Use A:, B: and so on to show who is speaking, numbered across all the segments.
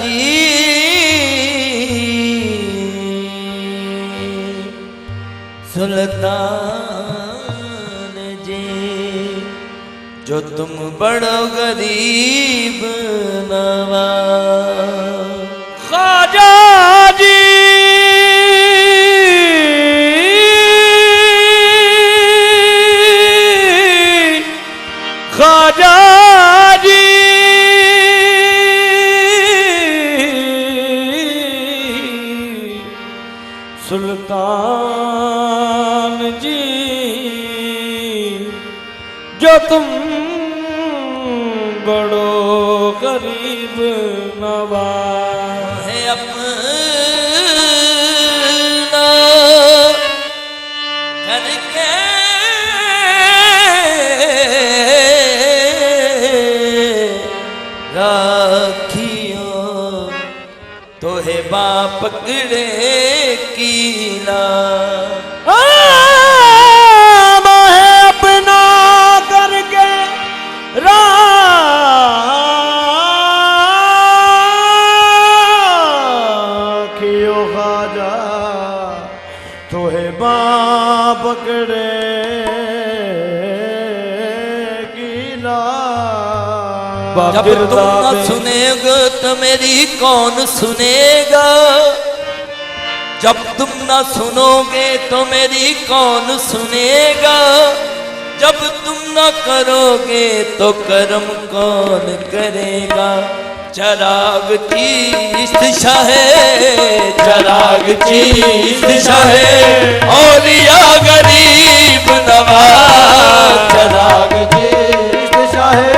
A: जी सुल्तान जी जो तुम बड़ो गरीब नवाज
B: ख्वाजा जी ख्वाजा जी सुल्तान जी जो तुम बड़ो गरीब नवाज
A: है अपना करके राखियो तो है बाप पकड़े कीला
B: है अपना करके राखियो ख्वाजा तो है बाप पकड़े कीला।
A: जब तुम न सुनेगा तो मेरी कौन सुनेगा जब तुम न सुनोगे तो मेरी कौन सुनेगा जब तुम न करोगे तो कर्म कौन करेगा चराग चीज़ शाहे चराग चीज़ शाहे औलिया गरीब नवाज चराग
B: चीज़ शाहे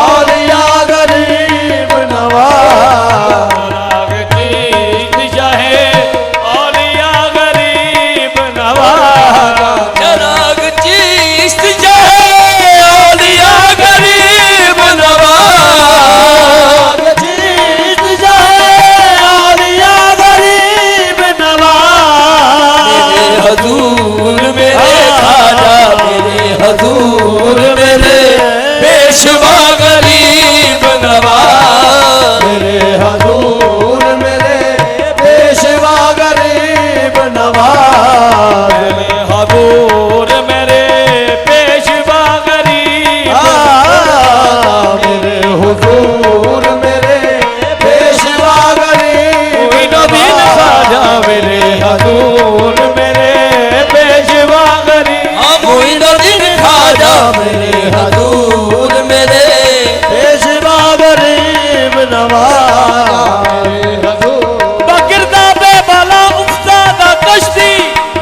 B: औलिया गरीब नवाज चराग चीज़ शाहे औलिया गरीब नवाज
A: चराग चीज़ शाहे औलिया गरीब नवाज
B: चीज़ शाहे औलिया गरीब नवाज
A: मेरे हजूर मेरे ख्वाजा मेरे हजूर मेरे पेशवा गरीब नवाज
B: मेरे हजूर मेरे पेशवा गरीब नवाज मेरे हजूर मेरे पेशवा गरीब मेरे हुजूर मेरे पेशवा गरीब नबीन ख्वाजा मेरे हजूर मेरे पेशवा गरीब
A: मोइनुद्दीन ख्वाजा मेरे हजूर मेरे
B: पेशवा गरीब नवाज मेरे हजूर बकिरदा बेबला उस्तादा कश्ती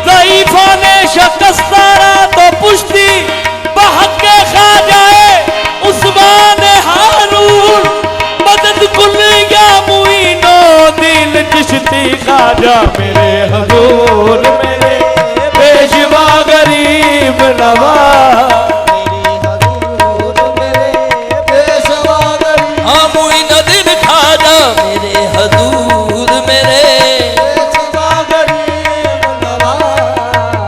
B: ज़ईफा ने शकस्तारा तो पुश्ती बहक़ ख्वाजाए उस्मान हारून मदद कुल या मुईनो दिल चिश्ती ख्वाजा मेरे हजूर मेरे पेशवा गरीब नवाज
A: हाँ मोइनुद्दीन ख्वाजा मेरे हजूर मेरे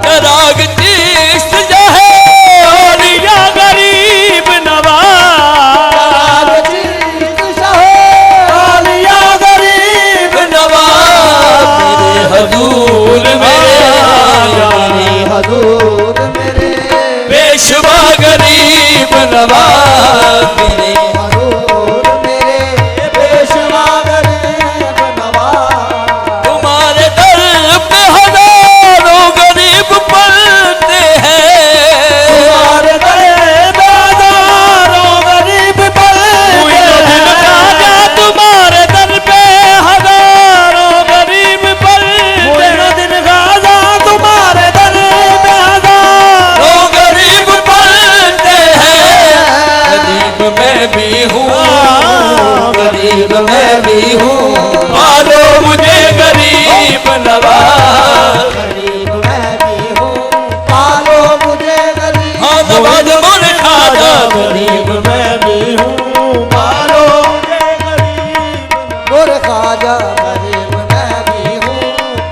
A: चराग चीज़ शाहे
B: औलिया गरीब नवाज औलिया गरीब
A: नवाज मेरे हजूर मेरे
B: हजूर मेरे
A: पेशवा गरीब नवाज मेरे
B: हजूर मेरे पेशवा गरीब नवाज
A: तुम्हारे दर पे हजारों गरीब पलते हैं
B: तुम्हारे दर पे हजारों गरीब पलते हैं तुम्हारे दर पे हजारों गरीब पलते हैं तुम्हारे दर पे हजारों
A: गरीब पलते हैं गरीब मैं भी हूँ गरीब मैं भी हूँ पालो मुझे गरीब नवाज
B: गरीब मैं भी हूँ पालो मुझे गरीब
A: हाँ नवाज मोर ख्वाजा
B: गरीब मैं भी हूँ पालो मुझे गरीब मोर ख्वाजा गरीब मैं भी हूँ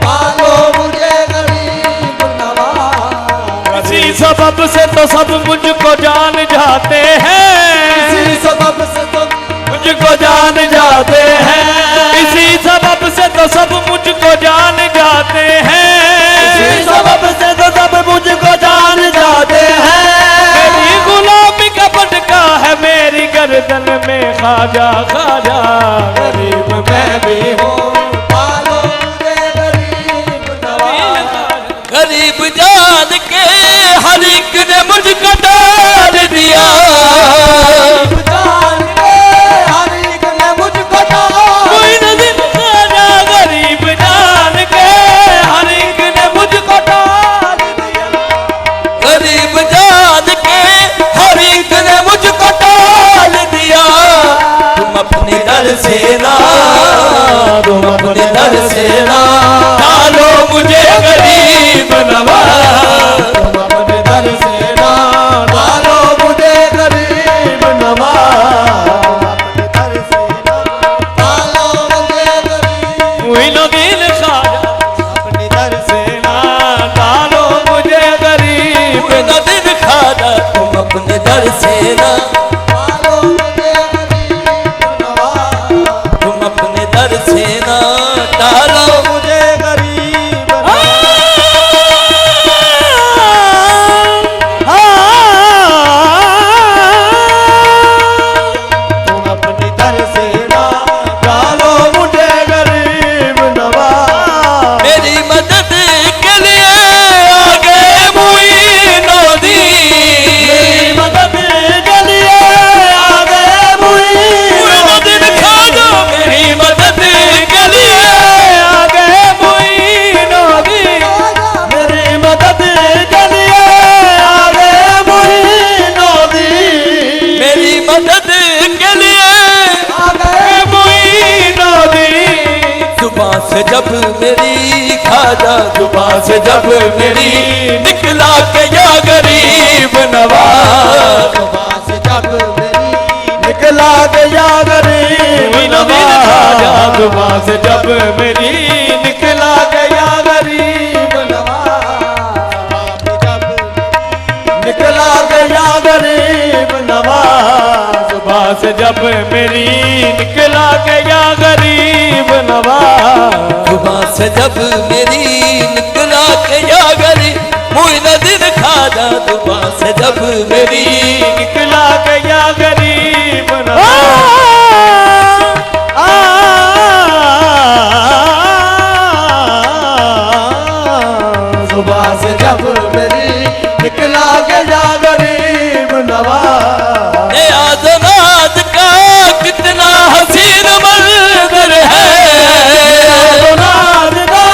B: पालो मुझे गरीब नवाज इसी सबब से तो सब मुझको जान जाते हैं इसी सबब से तो मुझको जान जाते हैं
A: खाजा खाजा गरीब मैं भी हूँ
B: पालो मुझे गरीब नवाज
A: गरीब जान के हर एक ने मुझको डाल दिया
B: जान के हर एक ने मुझको
A: कोई नदीम खाजा गरीब जान के हर एक ने मुझको
B: डाल दिया
A: गरीब जान के हर एक ने मुझको डाल दिया तुम अपने दर से ना तुम अपने दर से ना डालो मुझे गरीब नवाज
B: तुम अपने दर से ना डालो मुझे गरीब नवाज अपने दर से ना डालो मुझे गरीब
A: वही नो दिल खाजा
B: अपने दर से
A: ना डालो मुझे गरीब न दिन खाजा तुम अपने दर से ना
B: डालो मुझे गरीब नवाज
A: तुम अपने दर से ना डालो
B: मुझे गरीब तुम अपने दर से ना डालो मुझे गरीब नवाज
A: मेरी मदद के लिए आगे मुईनुद्दीन
B: मेरी मदद के लिए आगे
A: मुईनुद्दीन खाजा मेरी मदद के लिए आगे मुईनुद्दीन
B: मेरी मदद के लिए आगे मुईनुद्दीन
A: मेरी मदद के लिए
B: आगे
A: मुईनुद्दीन सुबह से जब मेरी खाजा सुबह से जब मेरी निकला के या गरीब नवाज
B: सुबह से जब मेरी निकला गया गरीब
A: खाजा
B: नवाज
A: सुबह से जब मेरी
B: निकला गया गरीब नवाज जब निकला गया गरीब नवाज
A: सुबह से जब मेरी निकला गया गरीब नवाज सुबह से जब मेरी निकला गया गरीब मुईनुद्दीन खाजा सुबह से जब मेरी निकला गया गरीब
B: सुबह से जब मेरी निकला गया गरीब नवाज
A: आज़ाद का कितना हसीन मंजर है
B: नाद का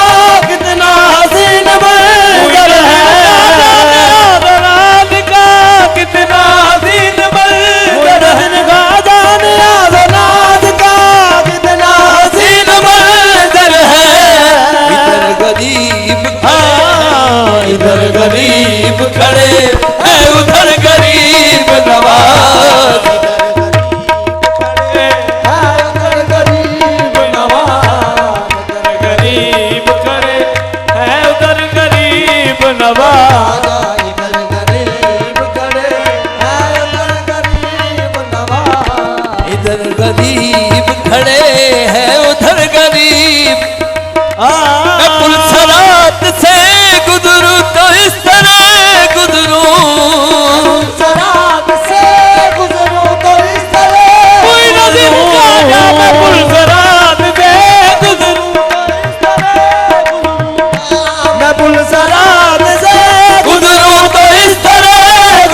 B: कितना हसीन मंजर है
A: आज़ाद का कितना हसीन मंजर है
B: नाद का कितना
A: हसीन मंजर है इधर गरीब इधर गरीब खड़े है उधर गरीब नवाज
B: उधर गरीब नवाज
A: गरीब खड़े है उधर गरीब नवाज
B: इधर गरीब खड़े है उधर गरीब नवाज
A: इधर गरीब खड़े हैं उधर गरीब मैं पुलसरात से गुजरूं तो इस तरह गुजरूं
B: सरात से गुजरूं तो इस तरह
A: कोई नज़ीर खाजा मैं पुलसरात से गुजरूं
B: मैं पुलसरात से
A: गुजरूं तो इस तरह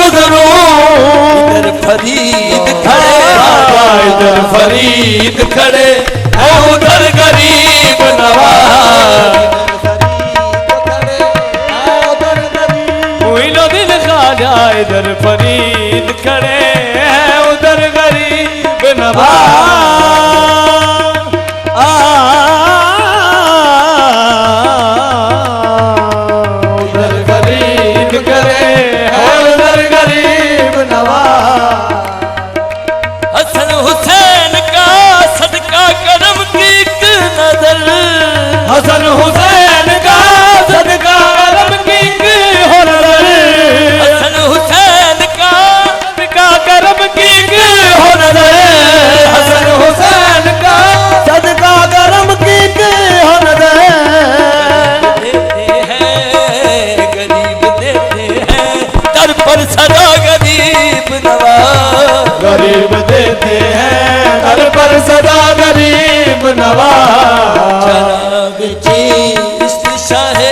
A: गुजरूं इधर फरीद खड़े इधर फरीद खड़े है उधर गरीब नवाज मुईनुद्दीन खाजा इधर फरीद खड़े हैं उधर गरीब नवाज उधर गरीब खड़े हैं उधर गरीब हसन हुसैन का सदका करम की एक नजर
B: हसन हुसैन का सदका करम की हो नजर
A: हसन हुसैन का सदका करम की हो नजर
B: हसन हुसैन का सदका करम की हो नजर
A: देते हैं गरीब देते हैं दर पर सदा गरीब नवाज
B: गरीब देते हैं
A: सदा गरीब नवाज
B: चराग ची इश्क शाहे